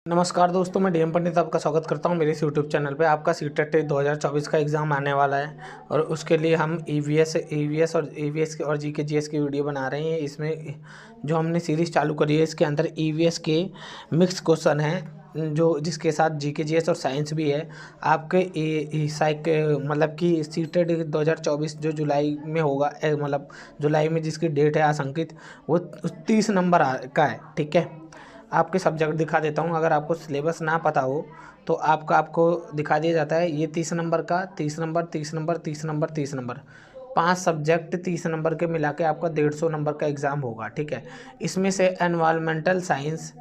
नमस्कार दोस्तों, मैं डीएम पंडित आपका स्वागत करता हूं मेरे इस यूट्यूब चैनल पे। आपका सीटेट 2024 का एग्ज़ाम आने वाला है और उसके लिए हम ईवीएस और जीके जीएस की वीडियो बना रहे हैं। इसमें जो हमने सीरीज़ चालू करी है, इसके अंदर ईवीएस के मिक्स क्वेश्चन हैं जो जिसके साथ जीके जीएस और साइंस भी है। आपके मतलब कि सीटेट 2024 जो जुलाई में होगा, मतलब जुलाई में जिसकी डेट है आशंकित, वो 30 नंबर का है। ठीक है, आपके सब्जेक्ट दिखा देता हूँ। अगर आपको सिलेबस ना पता हो तो आपको दिखा दिया जाता है। ये 30 नंबर का 30 number 30 number 30 number 30 number 5 subject 30 number के मिला के आपका 150 नंबर का एग्ज़ाम होगा। ठीक है, इसमें से एनवायरमेंटल साइंस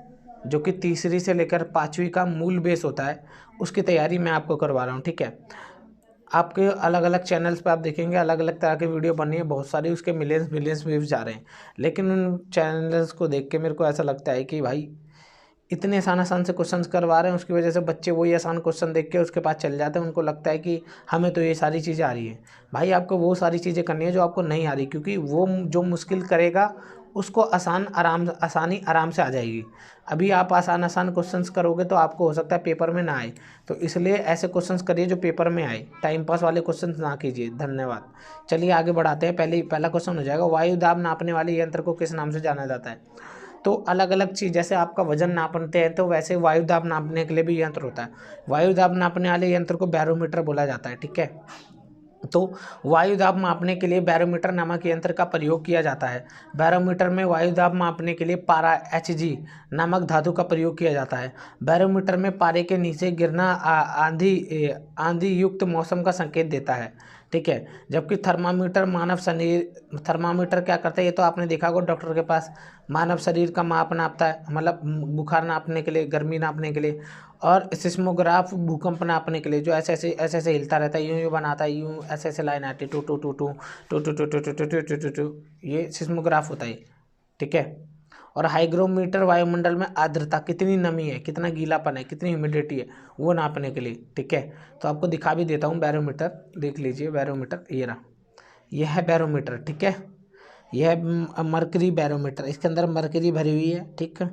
जो कि तीसरी से लेकर 5वीं का मूल बेस होता है, उसकी तैयारी मैं आपको करवा रहा हूँ। ठीक है, आपके अलग अलग चैनल्स पे आप देखेंगे अलग अलग तरह की वीडियो बनी है, बहुत सारी, उसके मिलियंस मिलियंस व्यूज़ जा रहे हैं। लेकिन उन चैनल्स को देख के मेरे को ऐसा लगता है कि भाई इतने आसान आसान से क्वेश्चंस करवा रहे हैं, उसकी वजह से बच्चे वही आसान क्वेश्चन देख के उसके पास चल जाते हैं। उनको लगता है कि हमें तो ये सारी चीज़ें आ रही है। भाई आपको वो सारी चीज़ें करनी है जो आपको नहीं आ रही, क्योंकि वो जो मुश्किल करेगा उसको आसानी आराम से आ जाएगी। अभी आप आसान क्वेश्चंस करोगे तो आपको हो सकता है पेपर में ना आए, तो इसलिए ऐसे क्वेश्चंस करिए जो पेपर में आए। टाइम पास वाले क्वेश्चंस ना कीजिए। धन्यवाद। चलिए आगे बढ़ाते हैं। पहला क्वेश्चन हो जाएगा, वायु दाब नापने वाले यंत्र को किस नाम से जाना जाता है? तो अलग अलग चीज़, जैसे आपका वजन नापते हैं तो वैसे वायु दाब नापने के लिए भी यंत्र होता है। वायु दाब नापने वाले यंत्र को बैरोमीटर बोला जाता है। ठीक है, तो वायु दाब मापने के लिए बैरोमीटर नामक यंत्र का प्रयोग किया जाता है। बैरोमीटर में वायु दाब मापने के लिए पारा Hg नामक धातु का प्रयोग किया जाता है। बैरोमीटर में पारे के नीचे गिरना आंधी युक्त मौसम का संकेत देता है। ठीक है, जबकि थर्मामीटर क्या करता है, ये तो आपने देखा होगा डॉक्टर के पास, मानव शरीर का माप नापता है, मतलब बुखार नापने के लिए, गर्मी नापने के लिए। और सिस्मोग्राफ भूकंप नापने के लिए, जो ऐसे हिलता रहता है, यूं यूं बनाता है, यूं ऐसे लाइन आती है, टू टू टू टू टू टू टू टू टू टू टू टू टू टू, ये सिस्मोग्राफ होता है। ठीक है, और हाइग्रोमीटर वायुमंडल में आर्द्रता, कितनी नमी है, कितना गीलापन है, कितनी ह्यूमिडिटी है, वो नापने के लिए। ठीक है, तो आपको दिखा भी देता हूँ बैरोमीटर, देख लीजिए। बैरोमीटर ये रहा, यह है बैरोमीटर। ठीक है, यह है मरकरी बैरोमीटर, इसके अंदर मरकरी भरी हुई है। ठीक है,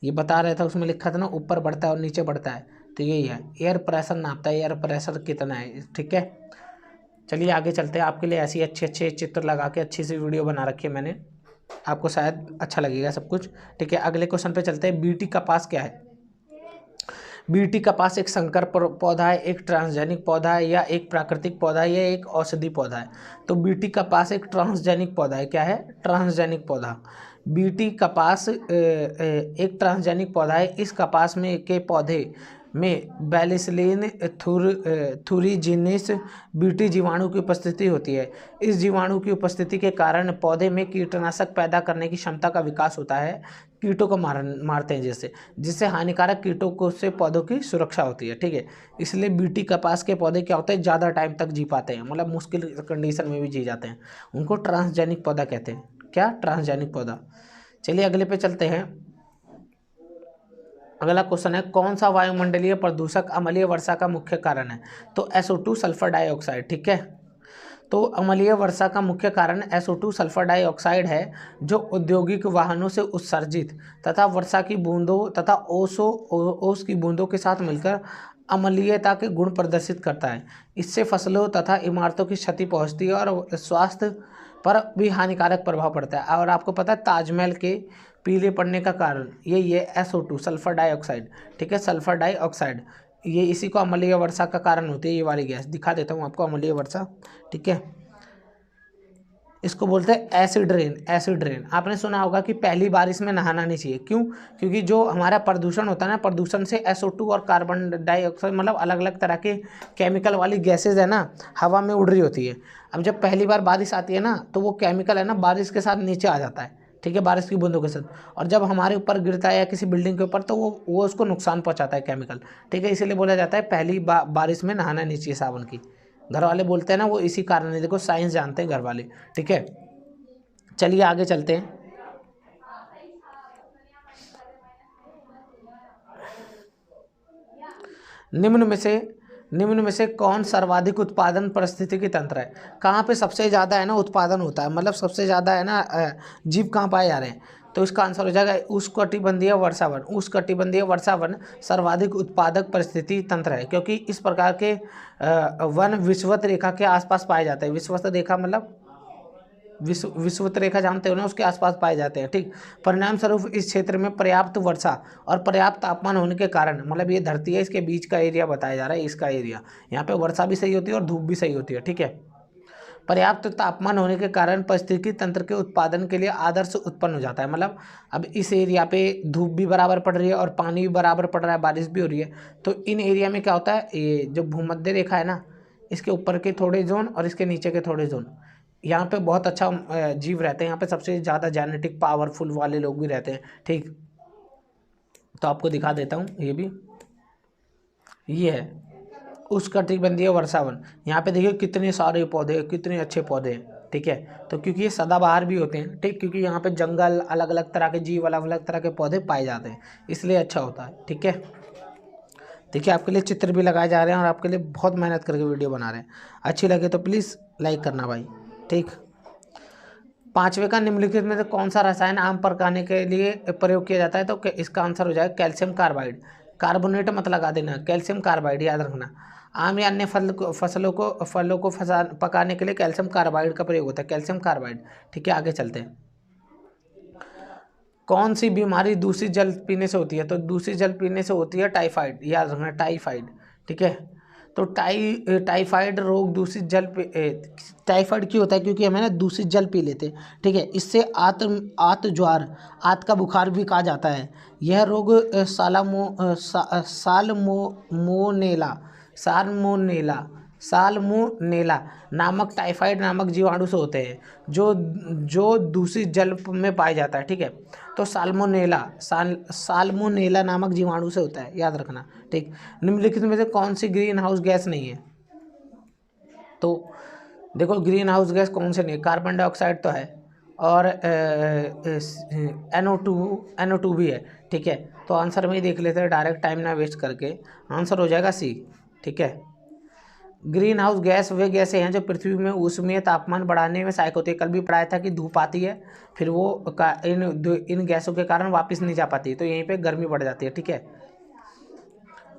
ये बता रहा था, उसमें लिखा था ना, ऊपर बढ़ता है और नीचे बढ़ता है, तो यही है। एयर प्रेशर नापता है, एयर प्रेशर कितना है। ठीक है, चलिए आगे चलते हैं। आपके लिए ऐसी अच्छे अच्छे चित्र लगा के अच्छी सी वीडियो बना रखी है मैंने, आपको शायद अच्छा लगेगा सब कुछ। ठीक है, अगले क्वेश्चन पे चलते हैं। बीटी कपास क्या है? बीटी कपास एक संकर पौधा है, एक ट्रांसजेनिक पौधा है, या एक प्राकृतिक पौधा है, या एक औषधि पौधा है? तो बीटी कपास एक ट्रांसजेनिक पौधा है। क्या है? ट्रांसजेनिक पौधा। बीटी कपास एक ट्रांसजेनिक पौधा है। इस कपास में के पौधे में बैलिसलिन थुरिजिनिस बीटी जीवाणु की उपस्थिति होती है। इस जीवाणु की उपस्थिति के कारण पौधे में कीटनाशक पैदा करने की क्षमता का विकास होता है। कीटों को मारते हैं, जिससे हानिकारक कीटों को से पौधों की सुरक्षा होती है। ठीक है, इसलिए बीटी कपास के पौधे क्या होते हैं, ज़्यादा टाइम तक जी पाते हैं, मतलब मुश्किल कंडीशन में भी जी जाते हैं। उनको ट्रांसजेनिक पौधा कहते हैं। क्या? ट्रांसजेनिक पौधा। चलिए अगले पे चलते हैं। अगला क्वेश्चन है, कौन सा वायुमंडलीय प्रदूषक अम्लीय वर्षा का मुख्य कारण है? तो SO2 सल्फर डाइऑक्साइड। ठीक है, तो अम्लीय वर्षा का मुख्य कारण SO2 सल्फर डाइऑक्साइड है, जो औद्योगिक वाहनों से उत्सर्जित तथा वर्षा की बूंदों तथा ओस की बूंदों के साथ मिलकर अम्लीयता के गुण प्रदर्शित करता है। इससे फसलों तथा इमारतों की क्षति पहुंचती है और स्वास्थ्य पर भी हानिकारक प्रभाव पड़ता है। और आपको पता है ताजमहल के पीले पड़ने का कारण ये SO2 सल्फर डाइऑक्साइड। ठीक है, सल्फर डाइऑक्साइड, ये इसी को अम्लीय वर्षा का कारण होती है। ये वाली गैस दिखा देता हूँ आपको, अम्लीय वर्षा। ठीक है, इसको बोलते हैं एसिड रेन। एसिड रेन आपने सुना होगा कि पहली बारिश में नहाना नहीं चाहिए। क्यों? क्योंकि जो हमारा प्रदूषण होता है ना, प्रदूषण से SO2 और कार्बन डाइऑक्साइड, मतलब अलग अलग तरह के केमिकल वाली गैसेज है ना, हवा में उड़ रही होती है। अब जब पहली बार बारिश आती है ना, तो वो केमिकल है ना बारिश के साथ नीचे आ जाता है। ठीक है, बारिश की बूंदों के साथ, और जब हमारे ऊपर गिरता है या किसी बिल्डिंग के ऊपर, तो वो उसको नुकसान पहुंचाता है केमिकल। ठीक है, इसीलिए बोला जाता है पहली बारिश में नहाना नहीं चाहिए सावन की। घर वाले बोलते हैं ना, वो इसी कारण है। देखो साइंस जानते हैं घर वाले। ठीक है, चलिए आगे चलते हैं। निम्न में से कौन सर्वाधिक उत्पादन पारिस्थितिकी तंत्र है? कहाँ पे सबसे ज़्यादा है ना उत्पादन होता है, मतलब सबसे ज़्यादा है ना जीव कहाँ पाए जा रहे हैं? तो इसका आंसर हो जाएगा उष्णकटिबंधीय वर्षावन। उष्णकटिबंधीय वर्षावन सर्वाधिक उत्पादक परिस्थिति तंत्र है, क्योंकि इस प्रकार के वन विषुवत रेखा के आसपास पाए जाते हैं। विषुवत रेखा मतलब विषुवत रेखा जानते हो ना, उसके आसपास पाए जाते हैं। ठीक, परिणाम स्वरूप इस क्षेत्र में पर्याप्त वर्षा और पर्याप्त तापमान होने के कारण, मतलब ये धरती है, इसके बीच का एरिया बताया जा रहा है, इसका एरिया, यहाँ पे वर्षा भी सही होती है और धूप भी सही होती है। ठीक है, पर्याप्त तापमान होने के कारण पारिस्थितिकी तंत्र के उत्पादन के लिए आदर्श उत्पन्न हो जाता है। मतलब अब इस एरिया पे धूप भी बराबर पड़ रही है और पानी भी बराबर पड़ रहा है, बारिश भी हो रही है, तो इन एरिया में क्या होता है, ये जो भूमध्य रेखा है ना, इसके ऊपर के थोड़े जोन और इसके नीचे के थोड़े जोन, यहाँ पे बहुत अच्छा जीव रहते हैं। यहाँ पे सबसे ज़्यादा जेनेटिक पावरफुल वाले लोग भी रहते हैं। ठीक, तो आपको दिखा देता हूँ, ये है उष्णकटिबंधीय वर्षावन। यहाँ पे देखिए कितने सारे पौधे, कितने अच्छे पौधे हैं। ठीक है, तो क्योंकि ये सदाबहार भी होते हैं। ठीक, क्योंकि यहाँ पे जंगल, अलग अलग तरह के जीव, अलग अलग तरह के पौधे पाए जाते हैं, इसलिए अच्छा होता है। ठीक है, देखिए आपके लिए चित्र भी लगाए जा रहे हैं और आपके लिए बहुत मेहनत करके वीडियो बना रहे हैं। अच्छी लगे तो प्लीज़ लाइक करना भाई। ठीक, पांचवे का निम्नलिखित में से कौन सा रसायन आम पकाने के लिए प्रयोग किया जाता है, तो इसका आंसर हो जाएगा कैल्शियम कार्बाइड। कार्बोनेट मत लगा देना, कैल्शियम कार्बाइड याद रखना। आम या अन्य फलों को पकाने के लिए कैल्शियम कार्बाइड का प्रयोग होता है, कैल्शियम कार्बाइड। ठीक है, आगे चलते हैं। कौन सी बीमारी दूषित जल पीने से होती है, तो दूषित जल पीने से होती है टाइफाइड, याद रखना टाइफाइड। ठीक है, तो टाइफाइड रोग दूषित जल टाइफाइड क्यों होता है, क्योंकि हमें ना दूषित जल पी लेते हैं। ठीक है, इससे आत ज्वार, आत का बुखार भी कहा जाता है। यह रोग साल्मोनेला नामक टाइफाइड नामक जीवाणु से होते हैं, जो दूषित जल में पाया जाता है। ठीक है, तो साल्मोनेला नामक जीवाणु से होता है, याद रखना। ठीक, निम्नलिखित में से कौन सी ग्रीन हाउस गैस नहीं है, तो देखो ग्रीन हाउस गैस कौन से नहीं है, कार्बन डाइऑक्साइड तो है और NO2 भी है। ठीक है, तो आंसर में ही देख लेते हैं डायरेक्ट, टाइम ना वेस्ट करके। आंसर हो जाएगा सी। ठीक है, ग्रीन हाउस गैस वे गैसें हैं जो पृथ्वी में ऊष्मीय तापमान बढ़ाने में सहायक होती है। कल भी पढ़ाया था कि धूप आती है, फिर वो इन गैसों के कारण वापस नहीं जा पाती, तो यहीं पे गर्मी बढ़ जाती है। ठीक है,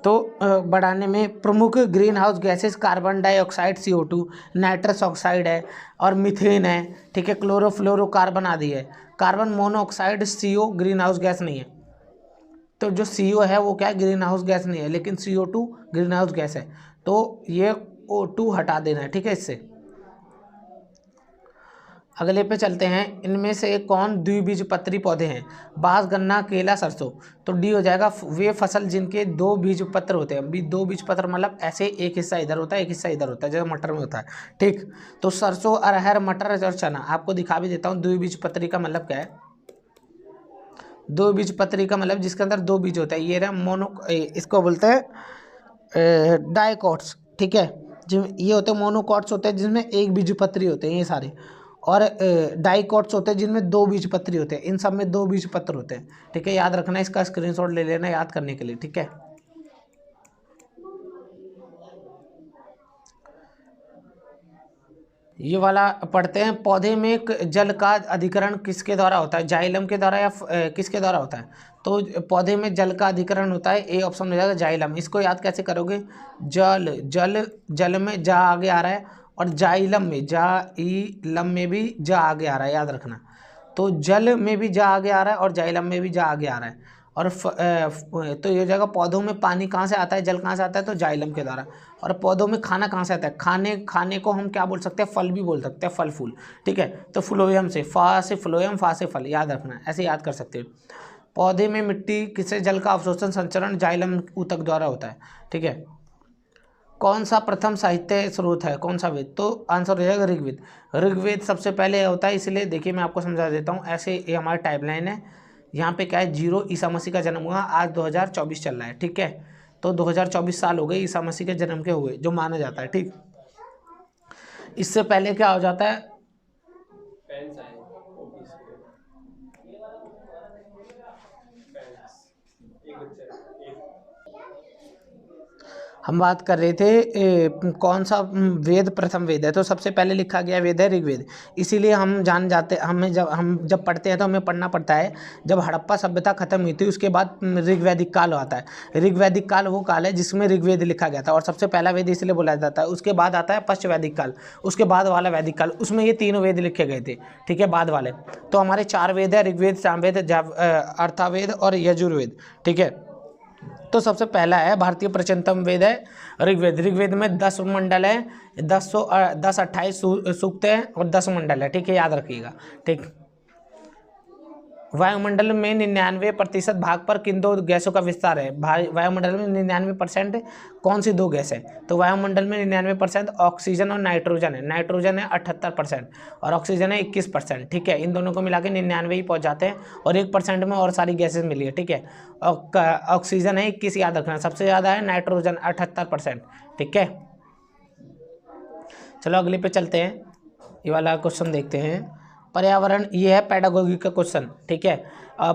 तो बढ़ाने में प्रमुख green house gases carbon dioxide CO2, nitrous oxide है और मीथेन है। ठीक है, क्लोरोफ्लोरोकार्बन आदि है। Carbon monoxide CO green house gas नहीं है, तो जो CO है वो क्या है, ग्रीन हाउस गैस नहीं है, लेकिन CO2 ग्रीन हाउस गैस है, तो ये O2 हटा देना है। ठीक है, इससे अगले पे चलते हैं। इनमें से कौन द्विबीजपत्री पौधे हैं, बांस, गन्ना, केला, सरसों, तो डी हो जाएगा वे फसल जिनके दो बीज पत्र होते हैं। दो बीज पत्र मतलब ऐसे एक हिस्सा इधर होता है, एक हिस्सा इधर होता है, जैसे मटर में होता है। ठीक, तो सरसों, अरहर, मटर और चना। आपको दिखा भी देता हूँ द्विबीजपत्री का मतलब क्या है। दो बीजपत्री का मतलब जिसके अंदर दो बीज होता है, ये रहा इसको बोलते हैं डाइकोट्स। ठीक है, जो ये होते हैं मोनोकॉट्स होते हैं जिसमें एक बीजपत्री होते हैं ये सारे, और डाइकोट्स होते हैं जिनमें दो बीजपत्री होते हैं, इन सब में दो बीजपत्र होते हैं। ठीक है, याद रखना, इसका स्क्रीनशॉट ले लेना याद करने के लिए। ठीक है, ये वाला पढ़ते हैं। पौधे में जल का अधिकरण किसके द्वारा होता है, जाइलम के द्वारा या किसके द्वारा होता है, तो पौधे में जल का अधिकरण होता है, ए ऑप्शन हो जाएगा जाइलम। इसको याद कैसे करोगे, जल में जा आगे आ रहा है और जाइलम में भी जा आगे आ रहा है, याद रखना। तो जल में भी जा आगे आ रहा है और जाइलम में भी जा आगे आ रहा है। और तो ये हो जाएगा पौधों में पानी कहाँ से आता है, जल कहाँ से आता है, तो जाइलम के द्वारा। और पौधों में खाना कहाँ से आता है, खाने को हम क्या बोल सकते हैं, फल भी बोल सकते हैं, फल फूल। ठीक है, तो फ्लोएम से, फा से फ्लोएम, फा से फल, याद रखना, ऐसे याद कर सकते हैं। पौधे में मिट्टी किससे जल का अवशोषण संचरण जाइलम ऊतक द्वारा होता है। ठीक है, कौन सा प्रथम साहित्य स्रोत है, कौन सा वेद, तो आंसर हो जाएगा ऋग्वेद। ऋग्वेद सबसे पहले होता है, इसलिए देखिए मैं आपको समझा देता हूँ। ऐसे ये हमारी टाइमलाइन है। यहाँ पे क्या है, 0 ईसा मसीह का जन्म हुआ, आज 2024 चल रहा है। ठीक है, तो 2024 साल हो गए ईसा मसीह के जन्म के हुए, जो माना जाता है। ठीक, इससे पहले क्या हो जाता है, हम बात कर रहे थे कौन सा वेद प्रथम वेद है। तो सबसे पहले लिखा गया वेद है ऋग्वेद। इसीलिए हम जान जाते हमें जब पढ़ते हैं तो हमें पढ़ना पड़ता है जब हड़प्पा सभ्यता खत्म हुई थी उसके बाद ऋग्वैदिक काल आता है। ऋग्वैदिक काल वो काल है जिसमें ऋग्वेद लिखा गया था और सबसे पहला वेद इसलिए बोला जाता है। उसके बाद आता है पश्च वैदिक काल, उसके बाद वाला वैदिक काल, उसमें ये तीनों वेद लिखे गए थे, ठीक है, बाद वाले। तो हमारे 4 वेद है, ऋग्वेद, सामवेद, अर्थावेद और यजुर्वेद, ठीक है। तो सबसे पहला है भारतीय प्राचीनतम वेद है ऋग्वेद। ऋग्वेद में 10 मंडल है, 28 सूक्त है और 10 मंडल है, ठीक है, याद रखिएगा, ठीक। वायुमंडल में 99% भाग पर किन 2 गैसों का विस्तार है। वायुमंडल में 99% कौन सी 2 गैस है। तो वायुमंडल में 99% ऑक्सीजन और नाइट्रोजन है। नाइट्रोजन है 78% और ऑक्सीजन है 21%, ठीक है। इन दोनों को मिला के 99 ही पहुंच जाते हैं और 1% में और सारी गैसेज मिली है, ठीक है। ऑक्सीजन है 21, याद रखना। सबसे ज़्यादा है नाइट्रोजन 78%, ठीक है। चलो अगले पे चलते हैं, ये वाला क्वेश्चन देखते हैं। पर्यावरण, ये है पेडागोगी का क्वेश्चन, ठीक है।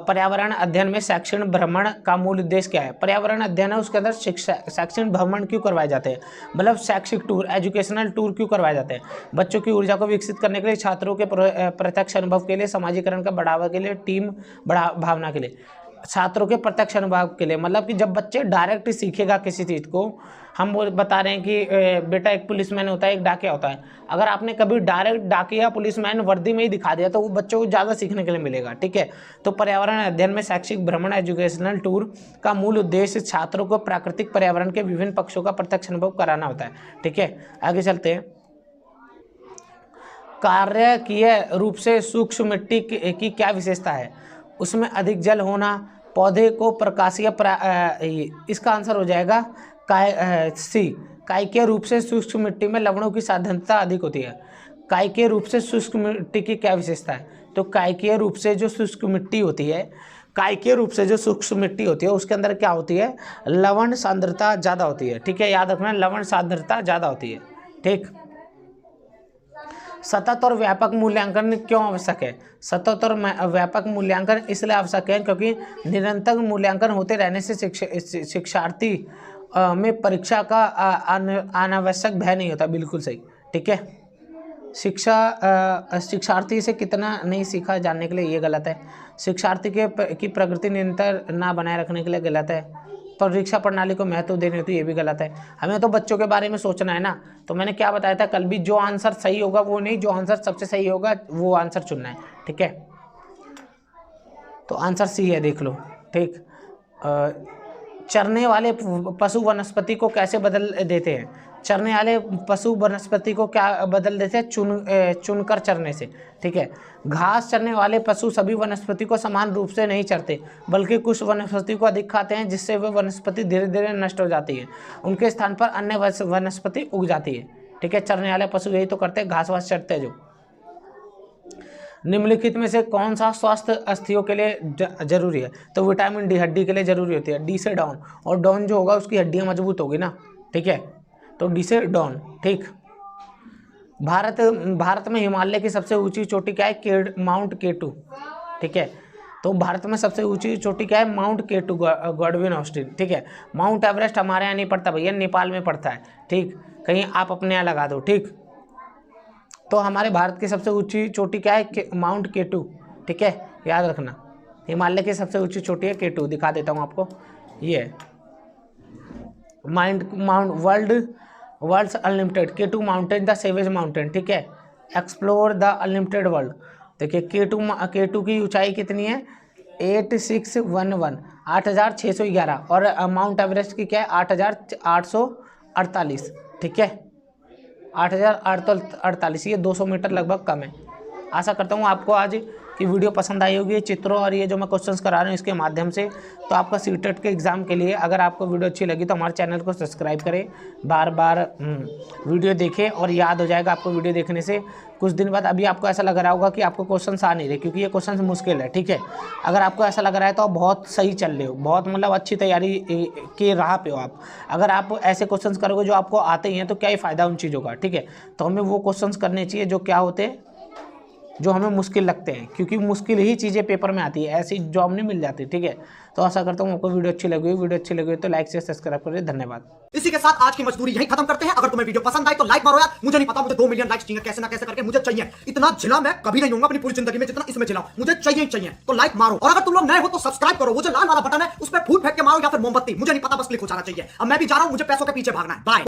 पर्यावरण अध्ययन में शैक्षणिक भ्रमण का मूल उद्देश्य क्या है। पर्यावरण अध्ययन है उसके अंदर शैक्षणिक भ्रमण क्यों करवाए जाते हैं, मतलब शैक्षिक टूर, एजुकेशनल टूर क्यों करवाए जाते हैं। बच्चों की ऊर्जा को विकसित करने के लिए, छात्रों के प्रत्यक्ष अनुभव के लिए, समाजीकरण का बढ़ावा के लिए, टीम भावना के लिए। छात्रों के प्रत्यक्ष अनुभव के लिए मतलब कि जब बच्चे डायरेक्ट सीखेगा किसी चीज़ को, हम वो बता रहे हैं कि बेटा एक पुलिसमैन होता है, एक डाकिया होता है। अगर आपने कभी डायरेक्ट डाकिया पुलिसमैन वर्दी में ही दिखा दिया तो वो बच्चों को ज़्यादा सीखने के लिए मिलेगा, ठीक है। तो पर्यावरण अध्ययन में शैक्षिक भ्रमण, एजुकेशनल टूर का मूल उद्देश्य छात्रों को प्राकृतिक पर्यावरण के विभिन्न पक्षों का प्रत्यक्ष अनुभव कराना होता है, ठीक है। आगे चलते हैं। कार्यकीय रूप से सूक्ष्म मिट्टी की क्या विशेषता है। उसमें अधिक जल होना, पौधे को प्रकाशीय इसका आंसर हो जाएगा सी। कायिकीय रूप से शुष्क मिट्टी में लवणों की साधनता अधिक होती है। कायिकीय रूप से शुष्क मिट्टी की क्या विशेषता है। तो कायिकीय रूप से जो शुष्क मिट्टी होती है, कायिकीय रूप से जो शुष्क मिट्टी होती है उसके अंदर क्या होती है, लवण सांद्रता ज़्यादा होती है, ठीक है, याद रखना, लवण सांद्रता ज़्यादा होती है, ठीक। सतत और व्यापक मूल्यांकन क्यों आवश्यक है। सतत और व्यापक मूल्यांकन इसलिए आवश्यक है क्योंकि निरंतर मूल्यांकन होते रहने से शिक्षार्थी में परीक्षा का अनावश्यक भय नहीं होता। बिल्कुल सही, ठीक है। शिक्षार्थी से कितना नहीं सीखा जानने के लिए ये गलत है। शिक्षार्थी की प्रगति निरंतर ना बनाए रखने के लिए गलत है। परीक्षा प्रणाली को महत्व देने होती है, ये भी गलत है। हमें तो बच्चों के बारे में सोचना है ना। तो मैंने क्या बताया था कल भी, जो आंसर सही होगा वो नहीं, जो आंसर सबसे सही होगा वो आंसर चुनना है, ठीक है। तो आंसर सी है, देख लो, ठीक। चरने वाले पशु वनस्पति को कैसे बदल देते हैं। चरने वाले पशु वनस्पति को क्या बदल देते हैं, चुनकर चरने से, ठीक है। घास चरने वाले पशु सभी वनस्पति को समान रूप से नहीं चरते, बल्कि कुछ वनस्पति को अधिक खाते हैं, जिससे वे वनस्पति धीरे धीरे नष्ट हो जाती है। उनके स्थान पर अन्य वनस्पति उग जाती है, ठीक है। चरने वाले पशु यही तो करते हैं, घास वास चरते हैं जो। निम्नलिखित में से कौन सा स्वास्थ्य अस्थियों के लिए जरूरी है। तो विटामिन डी हड्डी के लिए जरूरी होती है, डी से डाउन, और डाउन जो होगा उसकी हड्डियां मजबूत होगी ना, ठीक है। तो डी से डाउन, ठीक। भारत में हिमालय की सबसे ऊंची चोटी क्या है, माउंट केटू, ठीक है। तो भारत में सबसे ऊंची चोटी क्या है, माउंट केटू, गॉडविन ऑस्टिन, ठीक है। माउंट एवरेस्ट हमारे यहाँ नहीं पड़ता भैया, नेपाल में पड़ता है, ठीक। कहीं आप अपने यहाँ लगा दो, ठीक। तो हमारे भारत की सबसे ऊंची चोटी क्या है, माउंट केटू, ठीक है, याद रखना। हिमालय की सबसे ऊंची चोटी है केटू, दिखा देता हूँ आपको, ये world's unlimited K two mountain, the savage mountain, ठीक है। Explore the unlimited world. देखिए केटू की ऊंचाई कितनी है, 8611, 8611, और माउंट एवरेस्ट की क्या है, 8848, ठीक है, 8848, ये 200 मीटर लगभग कम है। आशा करता हूँ आपको आज की वीडियो पसंद आई होगी, चित्रों और ये जो मैं क्वेश्चंस करा रहा हूँ इसके माध्यम से। तो आपका सीटेट के एग्ज़ाम के लिए अगर आपको वीडियो अच्छी लगी तो हमारे चैनल को सब्सक्राइब करें, बार बार वीडियो देखें और याद हो जाएगा आपको वीडियो देखने से। कुछ दिन बाद अभी आपको ऐसा लग रहा होगा कि आपको क्वेश्चंस आ नहीं रहे, क्योंकि ये क्वेश्चंस मुश्किल है, ठीक है। अगर आपको ऐसा लग रहा है तो आप बहुत सही चल रहे हो, बहुत मतलब अच्छी तैयारी के राह पे हो आप। अगर आप ऐसे क्वेश्चंस करोगे जो आपको आते ही हैं तो क्या ही फ़ायदा उन चीज़ों का, ठीक है। तो हमें वो क्वेश्चंस करने चाहिए जो क्या होते हैं, जो हमें मुश्किल लगते हैं, क्योंकि मुश्किल ही चीज़ें पेपर में आती है, ऐसी जॉब नहीं मिल जाती, ठीक है। तो तो आशा करता हूँ आपको वीडियो अच्छी लगी तो लाइक से सब्सक्राइब करिए। धन्यवाद। इसी के साथ आज की मजदूरी यही खत्म करते हैं। अगर तुम्हें वीडियो पसंद आई तो लाइक मारो यार। मुझे नहीं पता, मुझे 2 मिलियन लाइक्स चाहिए, कैसे ना कैसे करके मुझे चाहिए। इतना झिला मैं कभी नहीं होऊंगा अपनी पूरी जिंदगी में जितना इसमें झिला, मुझे चाहिए ही चाहिए। तो लाइक मारो, और अगर तुम लोग नए हो तो सब्सक्राइब करो। वो जो लाल वाला बटन है उस पर फूट फेंक के मारो या फिर मोमबत्ती, मुझे नहीं पता, बस क्लिक हो जाना चाहिए। अब मैं भी जा रहा हूं, मुझे पैसों के पीछे भागना है। बाय।